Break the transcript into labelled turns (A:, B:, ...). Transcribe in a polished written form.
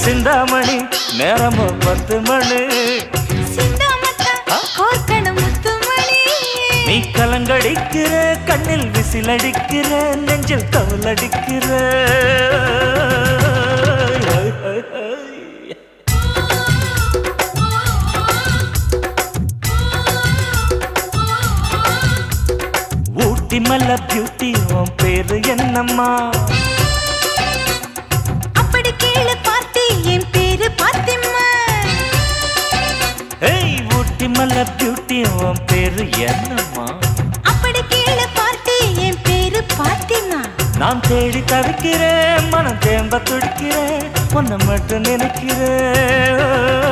A: சிந்தாமணி நேரமோ 10 மணி நீ கலங்கடிக்கிற கண்ணில் விசிலடிக்கிற நெஞ்சில் தவளடிக்கிற ஊட்டி மல்ல பியூட்டி உன் பேரு என்னம்மா
B: அப்படி கேளு பார்த்தி என் பேரு பாத்திம்மா
A: ஏய் ஊட்டி மல்ல பியூட்டி உன் பேரு என்னம்மா
B: அப்படி கேளு பார்த்தி என் பேரு பாத்திம்மா
A: நான் தேடி தவிக்கிறேன் மனம் தேம்ப துடிக்கிறேன் உன்னை மட்டும் நினைக்கிறேன்